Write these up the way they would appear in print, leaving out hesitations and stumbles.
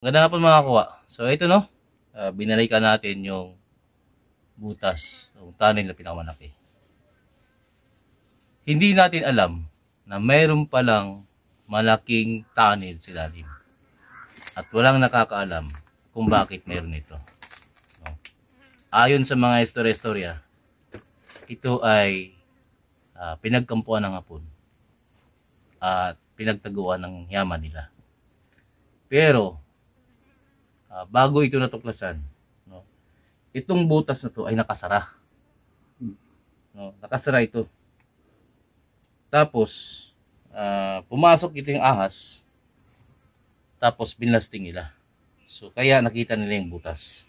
Magandang hapon mga kuwa. So ito no, binalikan natin yung butas, yung tunnel na pinakamalaki. Hindi natin alam na mayroon palang malaking tunnel sa ilalim. At walang nakakaalam kung bakit mayroon ito. No? Ayon sa mga istorya-istorya, ito ay pinagkampuan ng Hapon at pinagtaguan ng yaman nila. Pero bago ito natuklasan, no, itong butas na to ay nakasara. No, nakasara ito. Tapos pumasok ito yung ahas. Tapos binlasting nila. So kaya nakita nila yung butas.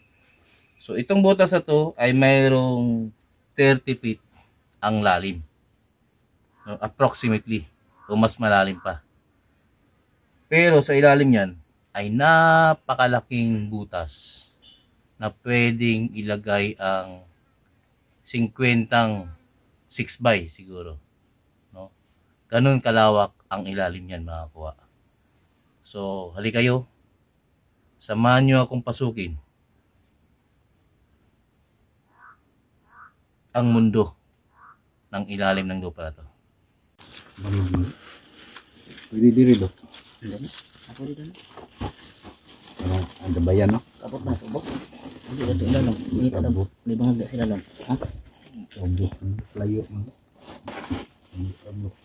So itong butas na to ay mayroong 30 feet ang lalim. No, approximately. O mas malalim pa. Pero sa ilalim niyan ay napakalaking butas na pwedeng ilagay ang 50 6x siguro. No? Ganun kalawak ang ilalim niyan mga kuwa. So, hali kayo. Samahan nyo akong pasukin ang mundo ng ilalim ng lupa na to. Pwede diri do. Ako dito na. Ang gabayan no. Kapot na subok. Hindi dito ilalong. Hindi tadabot. Hindi bang hagda sila lang. Ha? Subok. Layo man. Subok.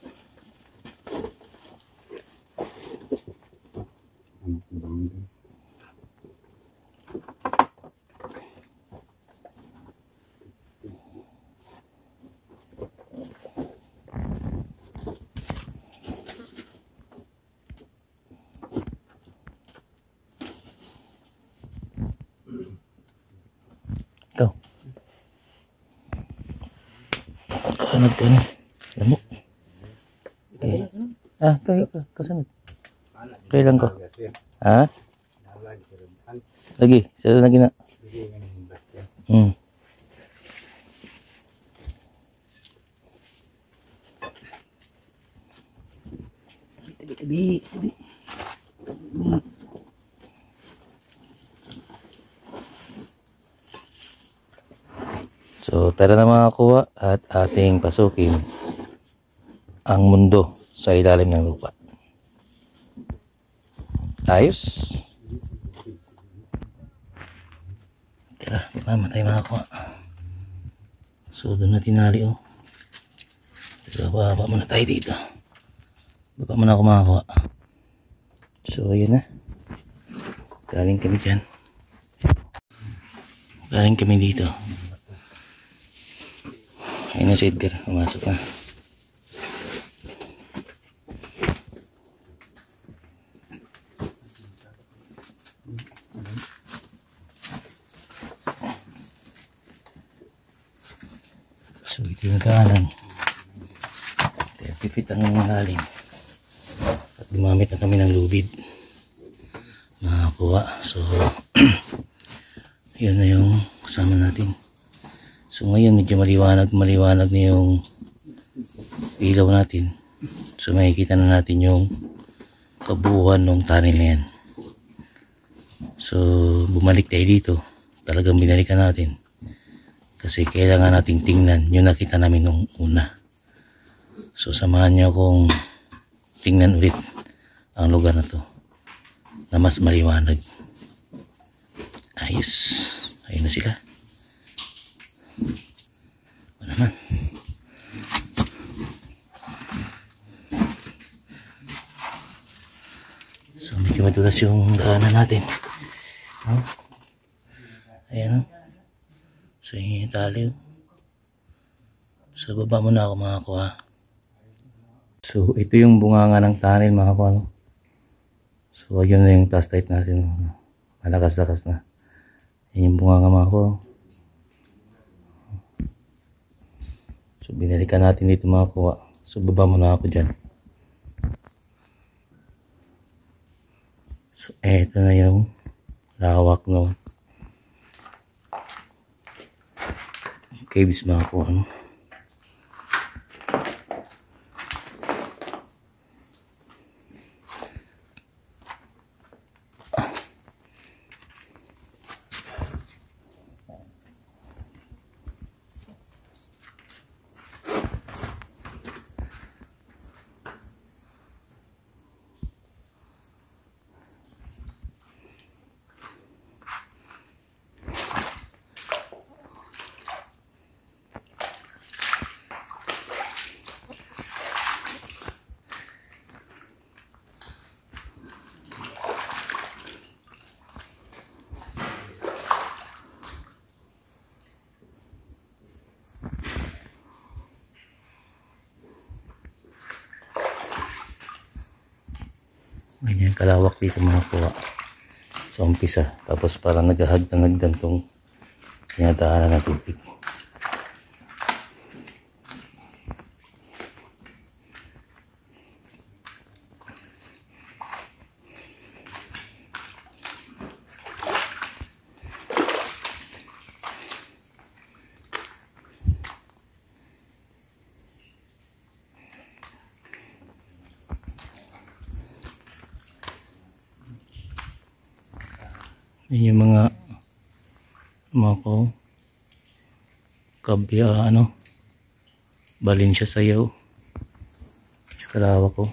Ikaw. Kasunod ka na. Lamok. Okay. Kayo. Kasunod. Kailan ko? Ha? Lagi. Sila lagi na. Tabi. So, tara na mga kuwa at ating pasukin ang mundo sa ilalim ng lupa. Ayos. Tara, mamatay mga kuwa. So, doon na tinali oh. So, baba muna tayo dito. Baba muna ako mga kuwa. So, ayun na. Galing kami dyan. Galing kami dito. Ayun na si Edgar, pumasok na. So ito yung daanan. 30 feet ang lalim. At gumamit na kami ng lubid. Nakakuha. So yun na yung kasama natin. So ngayon medyo maliwanag na yung ilaw natin. So makikita na natin yung kabuuan ng tunnel na yan. So bumalik tayo dito. Talagang binalikan natin. Kasi kailangan nating tingnan yung nakita namin nung una. So samahan nyo akong tingnan ulit ang lugar na to. Na mas maliwanag. Ayos. Ayun na sila. Naman. So medyo madulas yung daanan natin. Ayan o. So yung tali. So baba muna ako mga kuha. So ito yung bunganga ng tunnel mga kuha. So yun na yung test type natin. Malakas-lakas na. Yan yung bunganga mga kuha. So binalikan natin dito mga kuha. So baba muna ako dyan. So eto na yung lawak no caves mga kuha no. kalawak dito mga kuha sa umpisa. Tapos parang naghahagdan-hagdan tong tinadaanan ng tubig. Yan yung mga ko kabya balin siya sayaw sa kalawak ko.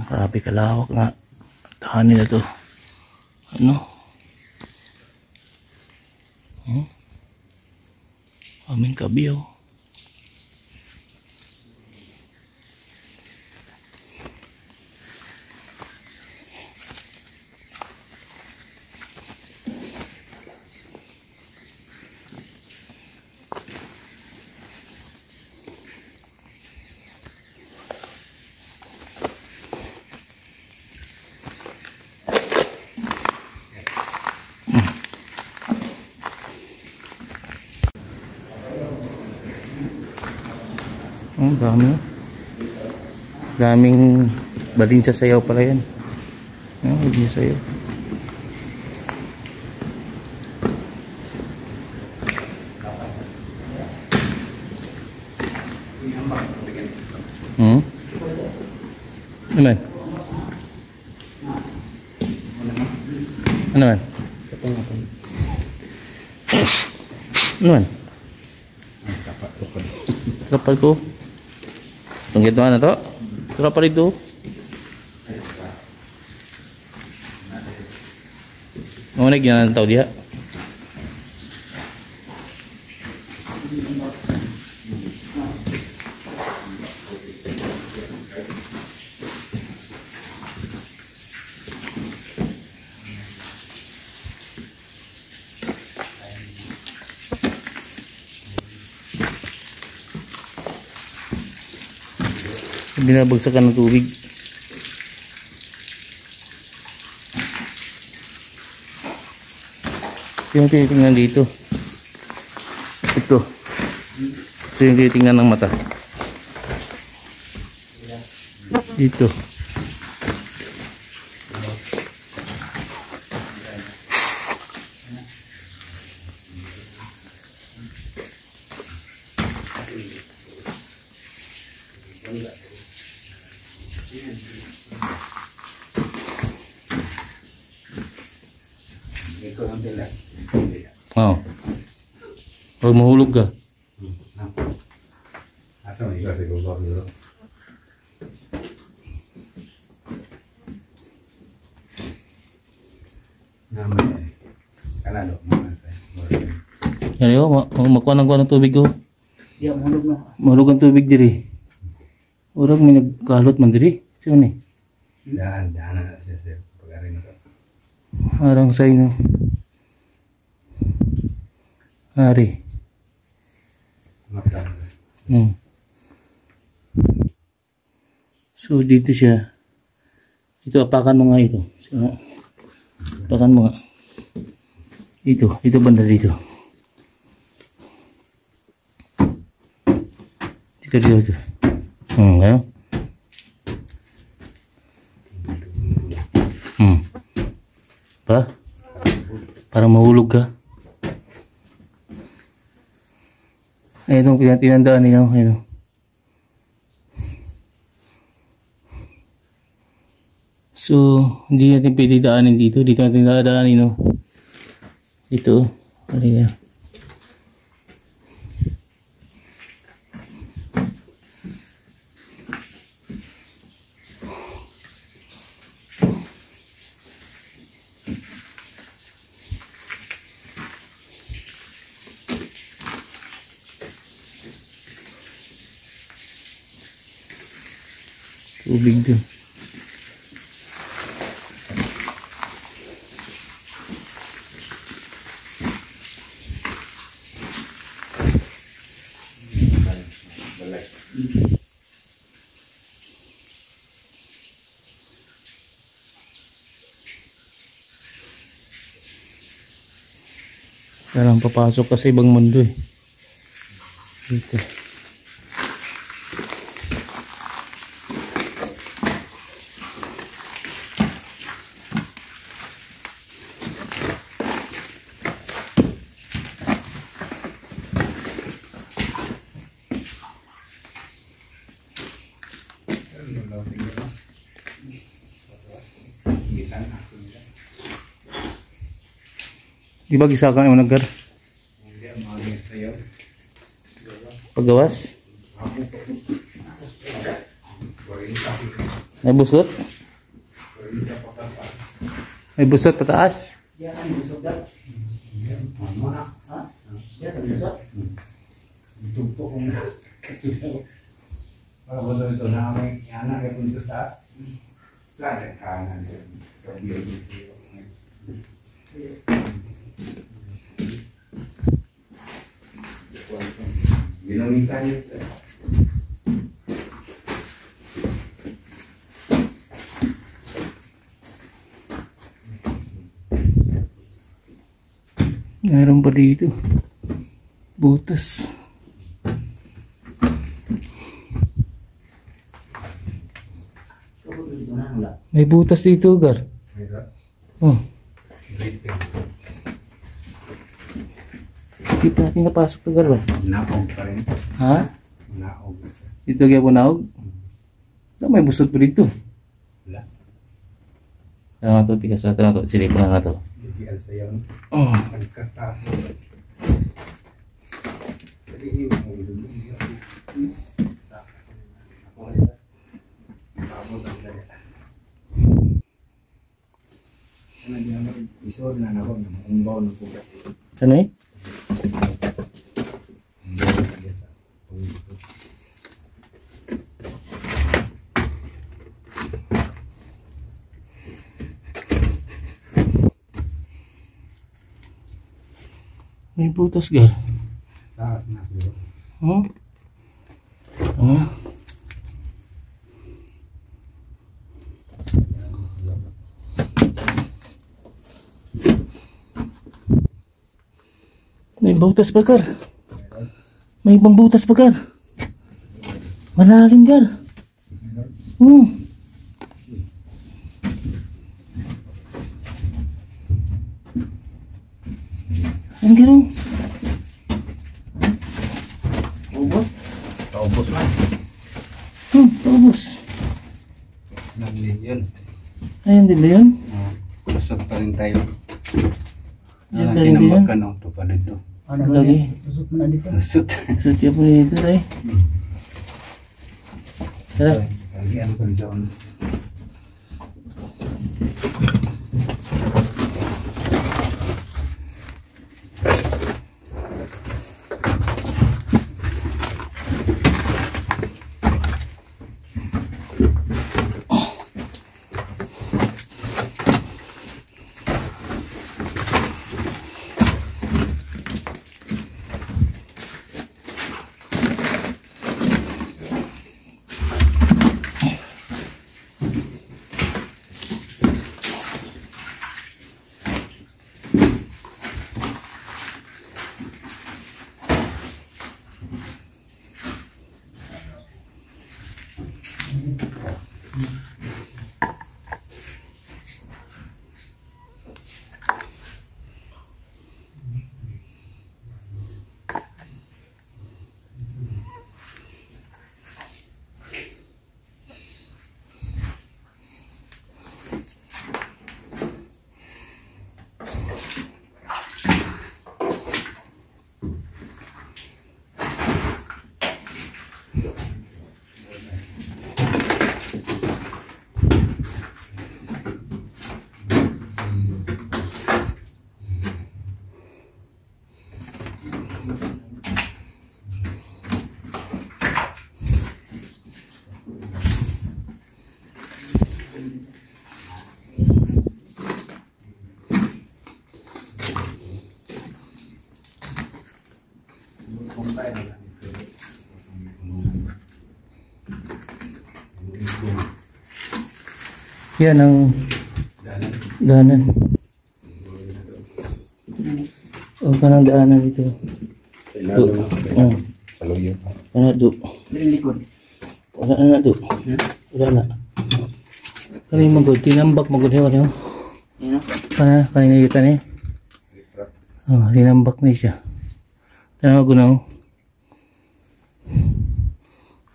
Grabe kalawak nga tahan nila to. Aming kabiyaw. Dami. Daming balin sa sayaw pala yan. Balin sa sayaw. Ano man? Ano man? Ano man? Kapal ko. Tunggit naman na to. Sura pa rito. Maunag yan ang tao diha. Binabagsakan ng tubig. Ito yung tinitingnan dito. Ito yung tinitingnan ng mata. Dito. Huwag mahulog ka. Asa mo ikaw siguro dulu. Naman kanado mo Yan yun, makuha ng tubig ko. Di mahulog na. Mahulog ang tubig diri. Urang may nagkalot man diri. Sino ni? daan na siya pag-arin ko. Arang sa inyo. Ari. So dito siya. Ito apakan mo nga ito. So, apakan mo nga. Dito banda dito. Dito. Ayo. Para mahulog ka. Ayun ang pinatinandaan ninyo. Ayun. So, hindi natin pwede daanin dito. Dito natin dadaanin. Ito. Halika. Tubig dun. Parang papasok ka sa ibang mundo eh. Dito. Di ba gisakan yung naggar? Paggawas? May busot? May busot pataas? Dia kan busuk dah. Ha? Dia kan busuk. Tumpok ko na. Para ba ito na may anak ay puntos taas? Saan ang kanan yun? Ginamitan yun. Meron pa dito. Butas. May butas dito, Gar. Oh. Hindi pa natin napasok to, Gar ba? Naog pa rin. Ha? Naog. Dito kaya po naog? May busot pa dito. Wala. Ano to, tigas natin na to. Silipan na to. Igial sa yun. Oh. Pagkas taas. Jadi ini mau dulu. Karena dia isor na nako na umbaw ng pugat. Ano eh? May butas, Gar. Taas na siguro. Oh? Ah. May butas pa, Gar. May ibang butas pa, Gar. Malalim, Gar. Ang gano'n. Ubos? Paubos man. Paubos. Nagli yun. Ayun din ba yun? Kusot pa rin tayo. Diyan pa rin din yan. Tinambakan o ito pa dito. Ada lagi. Busuk mana dito. Kusot. So, tiap po dito, tayo. Tara. Kalian ko dito. Yan ang daanan. O kanang daanan dito. Oh. Ano do? Likod. Wala na do. Wala na. Kani magod tinambak magod hewan yo. Yan o. Kani ngayutan ni. Oh, tinambak ni siya. Tanaw ko na.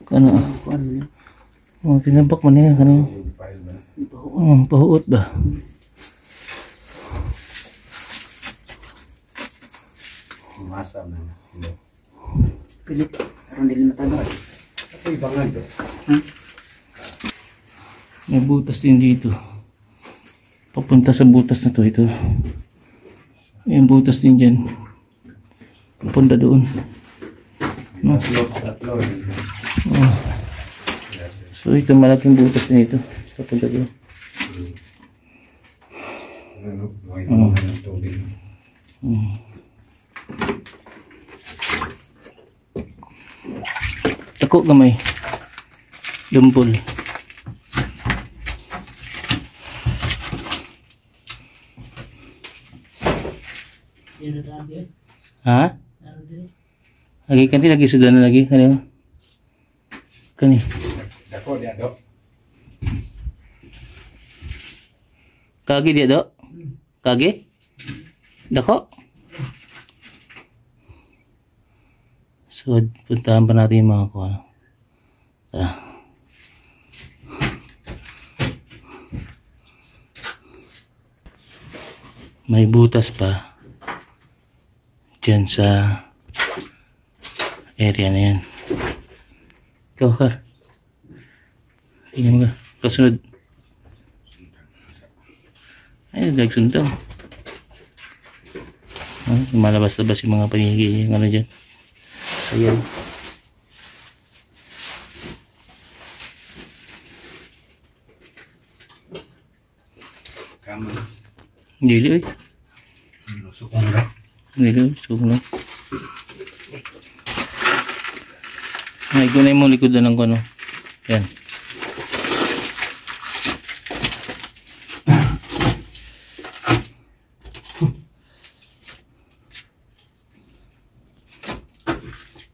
Kana. Oh, tinambak man niya kana. Pahuot ba? Masam na. Pilit. Parang dili matagay. Ako ibangan do. May butas din dito. Papunta sa butas na to ito. May butas din dyan. Papunta doon. No? Tatlo. Oh. So ito malaking butas din ito. Papunta doon. Ano? May mga tubig. Tako gamay. Lumpol. Ha? Lagi kan lagi sudah lagi kan kani. Dako dia do. Kagi dia do. Kagi? Dako. So puntahan pa natin yung mga kuha. Tara. May butas pa dyan sa area na yan. Ikaw ka. Tingnan mo ka. Kasunod. Ay, nagsuntaw. Lumalabas-labas yung mga panigi. Yung ano dyan. Sayaw. Kama. Dili, oy. Sukong ra. Dili, sugno. Ay, gunay mo likod na ng kono. Yan.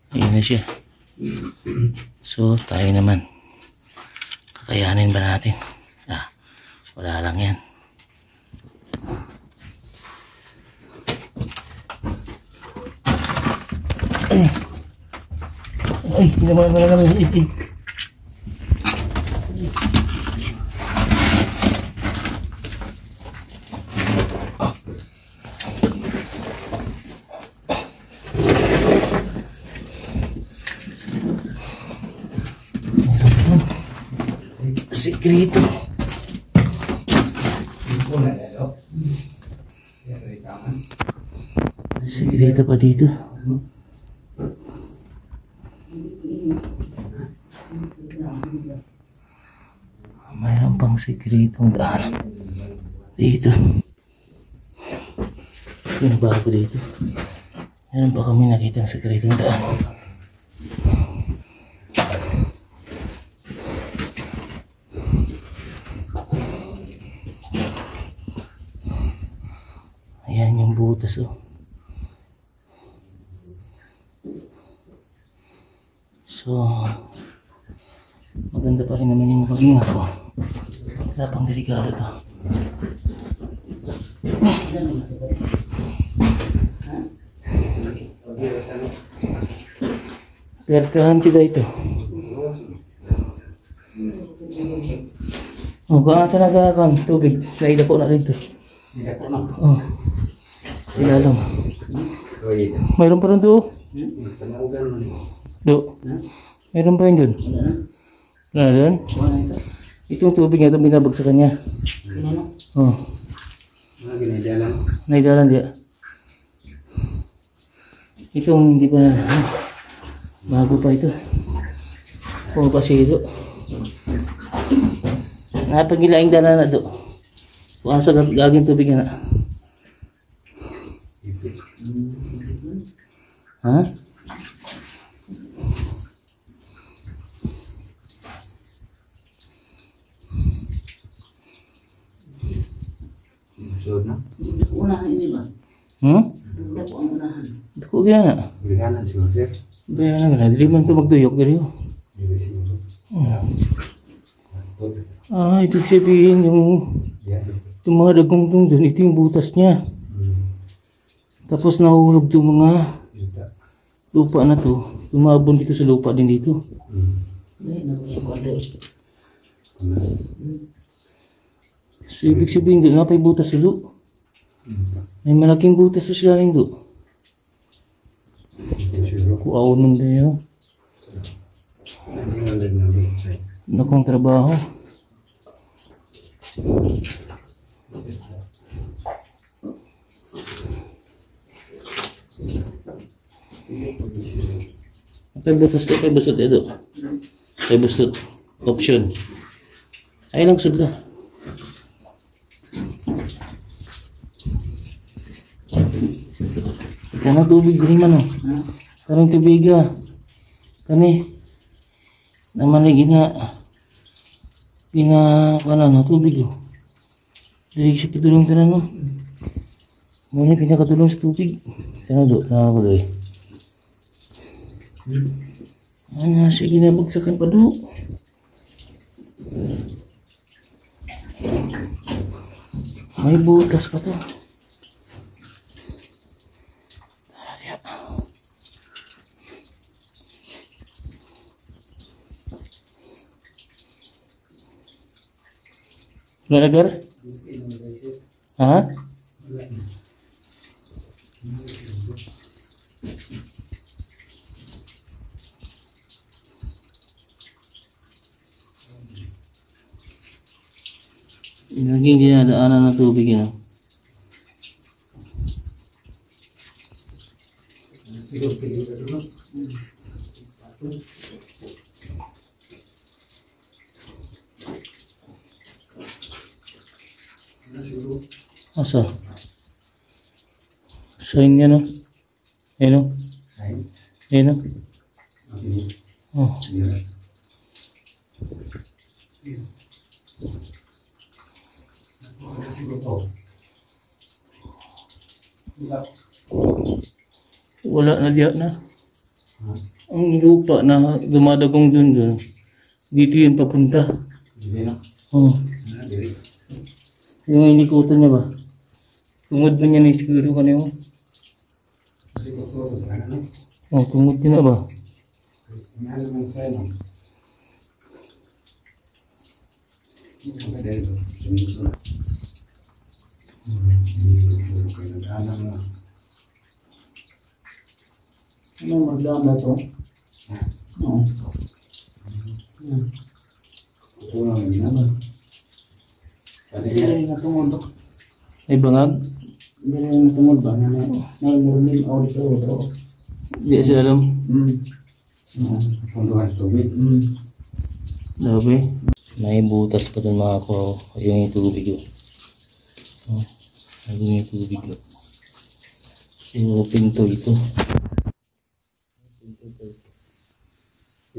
Ayan na siya. So, tayo naman. Kakayanin ba natin? Wala lang yan. Ay, pinamaan mo lang ng itig. Sekreto. Sekreto pa dito. Mayroon pang sekretong daan dito. Yung bago dito. Mayroon pa kami nakita ang sekretong daan. Ayan yung butas oh. So maganda pa rin naman yung pag-ingat ko. Wala pang delikado to. Pertahan kita ito. Oh, kung asa nagkakan tubig, naida ko na dito. Oh. Ilalam. Mayroon pa rin doon. Do. Mayroon pa rin doon. Wala na doon? Itong tubig na ito binabag sa kanya. Oh. Naidalan dia. Itong hindi pa na. Bago pa ito. Oh, kasi ito. Napagilaing dala na do. Kung asa gagawin tubig na. Ha? Suod na. Unahan ini ba? Dako ang unahan. Dako kaya na. Bilihanan siguro sir. Kaya na gana. Dili man ito magduyok. Gariyo. Dili siguro. Ibig sabihin yung mga dagong doon, ito yung butas niya. Tapos nahulog yung mga lupa na to. Tumabon dito sa lupa din dito. So ibig sabihin doon, napay butas sa lupa. May malaking butas sa silalim doon. Kuaw nun tayo. Nakong trabaho. Kay butas to, kay busot ito. Kay busot. Option. Ay lang sudla. Kana tubig rin man o. Karang tubig kani. Naman ay wala na tubig o. Dili siya pitulong tanan o. Muna pinakatulong sa tubig. Sana do, nakakadoy. Ano, sige na bagsakan pa do. May butas pa to. Galagar? Ha? Naging dinadaanan ng tubig yan. Asa? Sign yan o. Ayan o. Ayan o. Oh. Wala na diya na. Ang lupa na dumadagong dun. Dito yun papunta. Oh. Yung inikutan niya ba? Tungod na niya na siguro ka niyo. Oh, tungod niya na ba? Ano magdaan to? Oo. Hindi natungod. Ay bangag? Hindi natungod ba? May murmil o dito. Hindi siya alam. Punduhan tubig. Labi. May butas pa dun mga ko. Yung tubig yun. Oh, yung tubig yun. So pinto ito.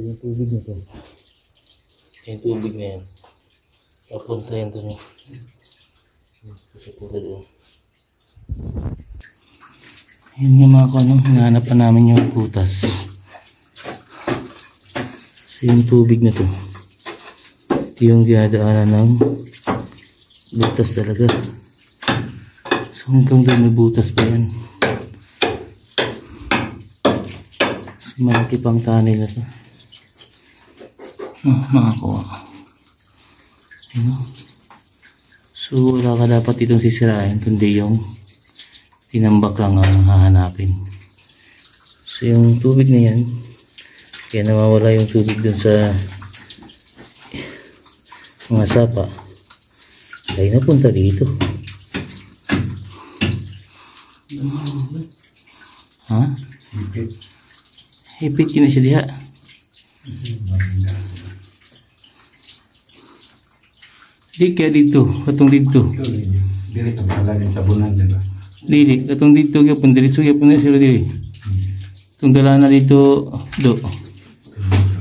Yung tubig na to. Yung tubig na yan. Papunta yan to nyo. Kasi punta doon. Yun yung mga ano, hinahanap pa namin yung butas. So yung tubig na to. Ito yung dinadaanan ng butas talaga. So hanggang doon may butas pa yan. So malaki pang tunnel na to. Nakakuha. So wala ka dapat itong sisirain kundi yung tinambak lang ang hahanapin. So yung tubig na yan, kaya nawawala yung tubig dun sa mga sapa, kaya napunta dito. Ha? Hipit yun na siya diha. Di kaya dito, katong dito. Dili ka pala yung tabunan, diba? Dili, katong dito kaya pun diretso kaya pun sila dili. Itong dala na dito, do.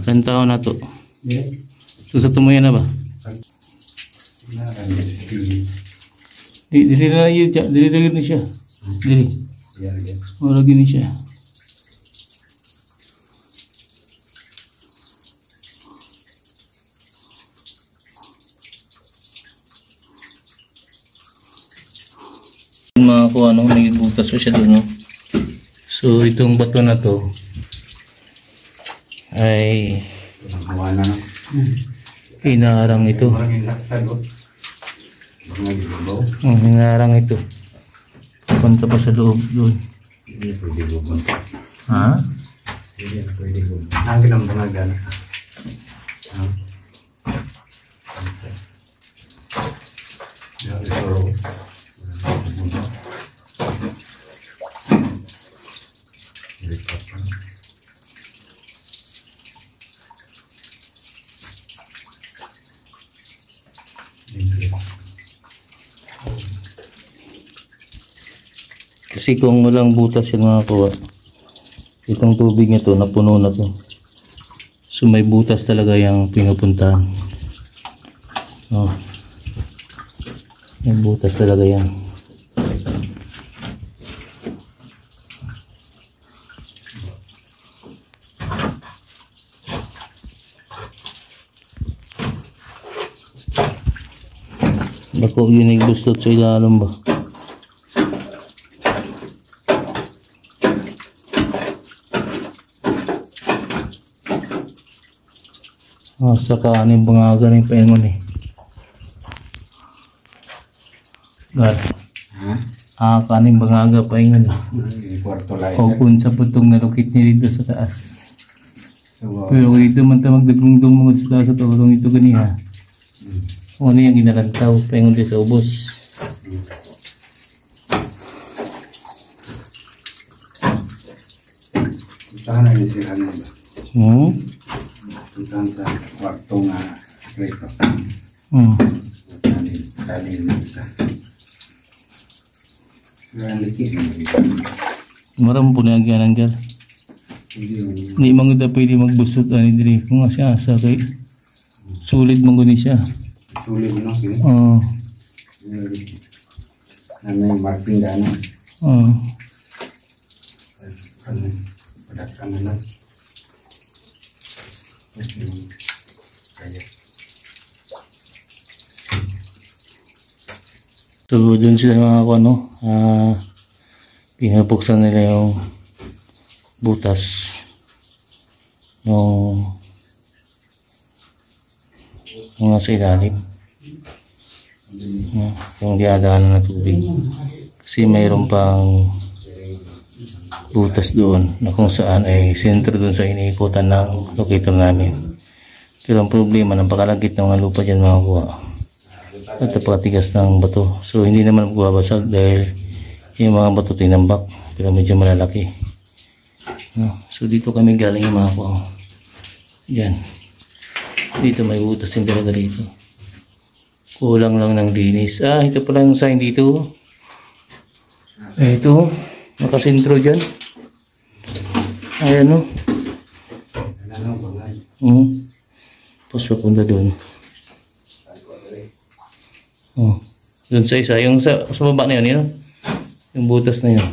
Ilan taon na to? So sa tumuyan na ba? Dili na yun siya. Dili na siya. Dili. Iya lagi. Wala gini siya. Mga kuha, no? Nagbutas pa siya doon, no? So, itong bato na to ay Hawana na. hinarang ito. Orang yang laksan oh. Lagi bawa. Hinarang ito. Punta pa sa loob doon. Ini pwede gubon. Ha? Ini pwede gubon. Ang ginang bangagan. Ya, itu. Kasi kung walang butas yung mga kuha, itong tubig nito napuno na to. So may butas talaga yung pinupuntahan. Oh. May butas talaga yan. Bako yun yung gustot sa ilalim ba? Sa kanin bangaga rin pa yun eh. Gar. Kanin bangaga pa yun. Ini kwarto lain. O kung sa putong nalukit niya dito sa taas. So, Pero kung ito man tamag dagdungdung mga sila sa tulong ito ganiha. Ano yung ginalantaw pa yun sa ubos. sana ini sih kan. Tentang waktu nga kereta. Tadi bisa. Yang dikit Marami po na yan dyan. Hindi mga pwede magbusot ani diri kung asa kay sulit mong guni siya. Sulit no kini. Oo. Namanya marking dana. Oo. Kan pada kanan. So dun sila mga ano, pinapuksan nila yung butas ng mga sa ilalim, yung diadaanan na tubig, kasi mayroon pang butas doon na kung saan ay sentro doon sa iniikutan ng locator namin. Pero ang problema, napakalagit ng mga lupa dyan mga kuha at napakatigas ng bato, so hindi naman magbabasag dahil yung mga bato tinambak pero medyo malalaki. So dito kami galing yung mga kuha yan. Dito may butas din talaga dito, kulang lang ng linis. Ito pala yung sign dito. Ito nakasentro dyan. Ayan o. Tapos papunta doon. Doon sa isa. Yung sa baba na yun. Yung butas na yun.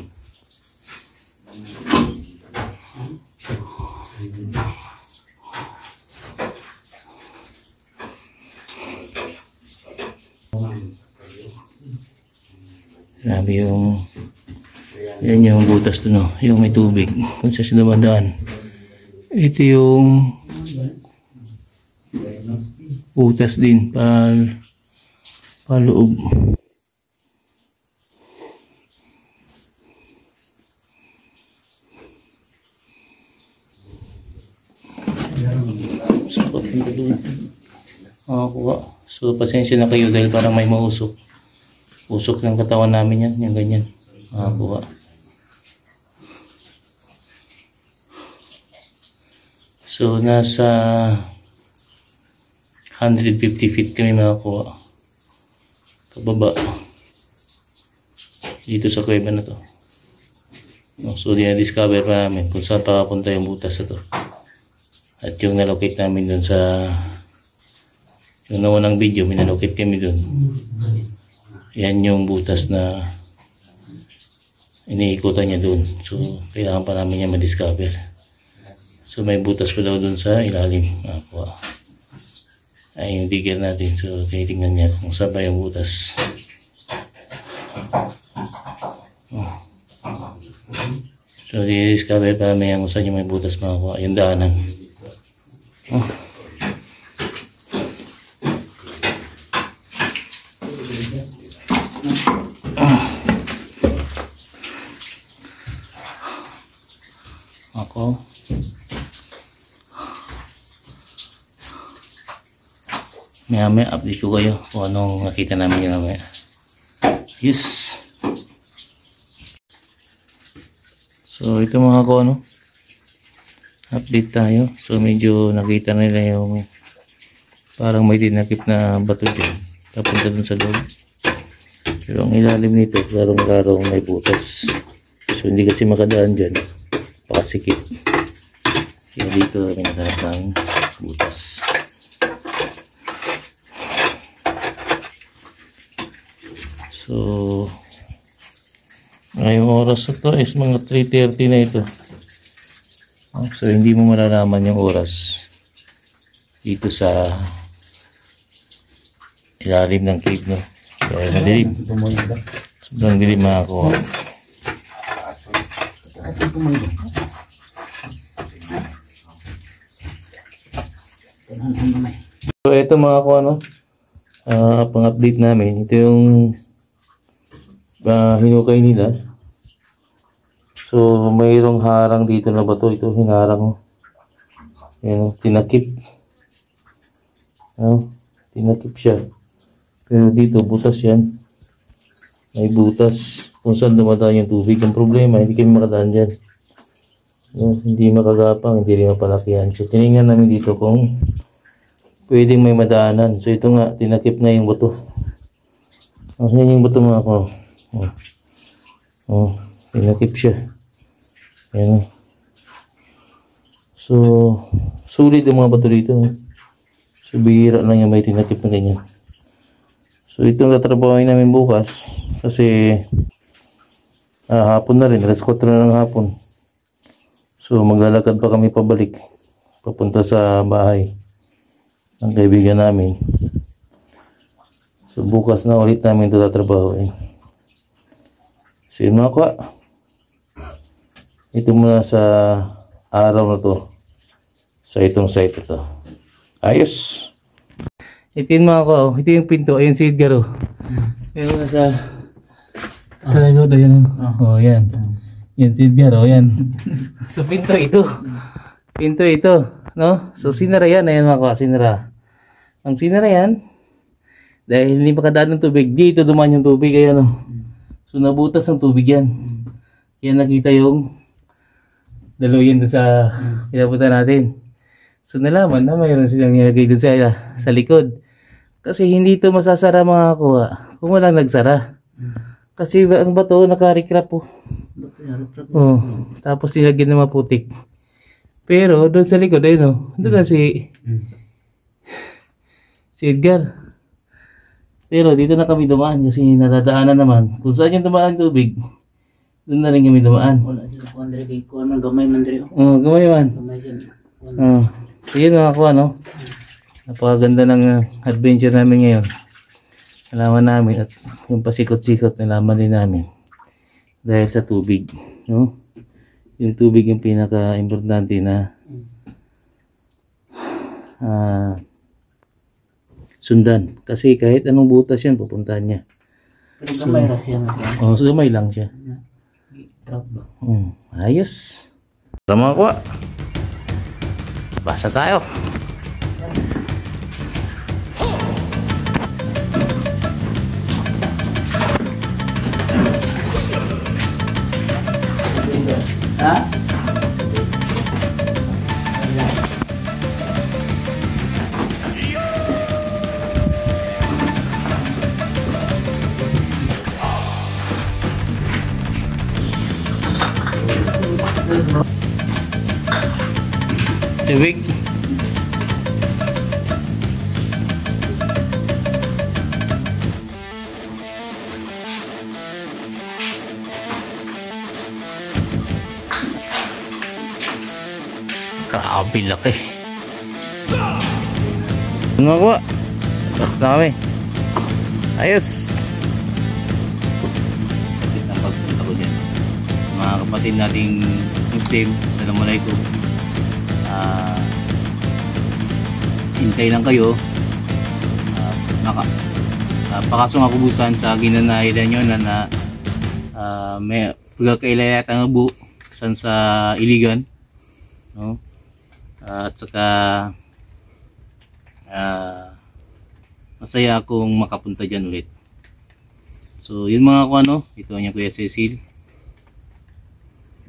Grabe yung yan yung butas doon, no? Yung may tubig kung saan siya dumadaan. Ito yung butas din paloob. So papunta doon kuha. So pasensya na kayo dahil parang may mausok ng katawan namin yan, yung ganyan kuha. So nasa 150 feet kami makakuha pababa dito sa kuweba na to. So discover pa namin kung saan papunta yung butas na to, at yung nalocate namin dun sa yung naunang video, minalocate kami dun Yan yung butas na iniikutan niya dun. So kailangan pa namin niya ma-discover. So may butas pa daw dun sa ilalim. Nakakuha. Ay yung digger natin. So tinitingnan niya kung saan ba yung butas. So di-discover pa namin kung saan yung may butas makakuha. Yung daanan. Ako maya update ko kayo kung anong nakita namin yung mamaya. Yes. So ito mga ko update tayo. So medyo nakita nila yung parang may dinakip na bato dyan papunta dun sa loob. Pero ang ilalim nito larong may butas. So hindi kasi makadaan dyan, pakasikip. Kaya dito may nakahanap ng butas. So ngayong oras na to is mga 3:30 na ito. So hindi mo malalaman yung oras dito sa ilalim ng cave, no? Kaya madilim. Sobrang dilim makakuha. So ito mga ko pang-update namin. Ito yung hinukay nila. So mayroong harang dito na bato. Ito hinarang. Yan, tinakip. Tinakip siya. Pero dito butas yan. May butas kung saan dumadaan yung tubig. Ang problema, hindi kami makadaan dyan. Hindi makagapang, hindi rin mapalakihan. So tinignan namin dito kung pwedeng may madaanan. So ito nga, tinakip na yung bato. Yan yung bato mga ko. Tinakip siya. Ayan. So sulit yung mga bato dito. So bihira lang yung may tinakip na ganyan. So itong tatrabahoin namin bukas kasi hapon na rin, alas 4 na ng hapon. So maglalakad pa kami pabalik papunta sa bahay ng kaibigan namin. So bukas na ulit namin ito tatrabahoin. So yun mga kwa, ito muna sa araw na to sa itong site ito. Ayos. Ito yung mga ko, ito yung pinto, ayun si Edgar. Ayun sa likod, ayun. Yan. Yan si Edgar, yan. So pinto ito. Pinto ito, no? So sinara yan, ayan mga ko, sinara. Ang sinara yan, dahil hindi makadaan ng tubig, dito dumaan yung tubig, ayan o. So nabutas ng tubig yan. Kaya nakita yung daluyan doon sa pinapunta natin. So nalaman na mayroon silang nilagay doon sa likod. Kasi hindi ito masasara mga kuha kung walang nagsara. Kasi ang bato nakarikrap po. Tapos nilagyan ng maputik. Pero doon sa likod ayun doon na si Edgar. Pero dito na kami dumaan kasi nadadaanan naman. Kung saan yung dumaan tubig, doon na rin kami dumaan. Wala sila kung Andre kay kuha man gamay man diri. Gamay man. Gamay sila. So yun mga kuha napakaganda ng adventure namin ngayon. Nalaman namin at yung pasikot-sikot nalaman din namin dahil sa tubig, no? Yung tubig yung pinaka-importante na sundan kasi kahit anong butas yan pupuntahan niya. Pero gamay ra siya. So gamay lang siya. Ayos. Tama ko. Basa tayo. Ha? Tubig. Grabe laki. Nga ko. Tapos na kami. Ayos. Kapit ang pagpunta ko dyan. Sa mga kapatid nating Muslim, Assalamualaikum. Hintay lang kayo. Pakasong ako busan sa ginanahilan nyo na may pagkakailayat ang abu san sa Iligan, no? At saka masaya akong makapunta dyan ulit. So yun mga ko, ito niya Kuya Cecil,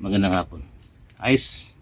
magandang hapon. Ayos.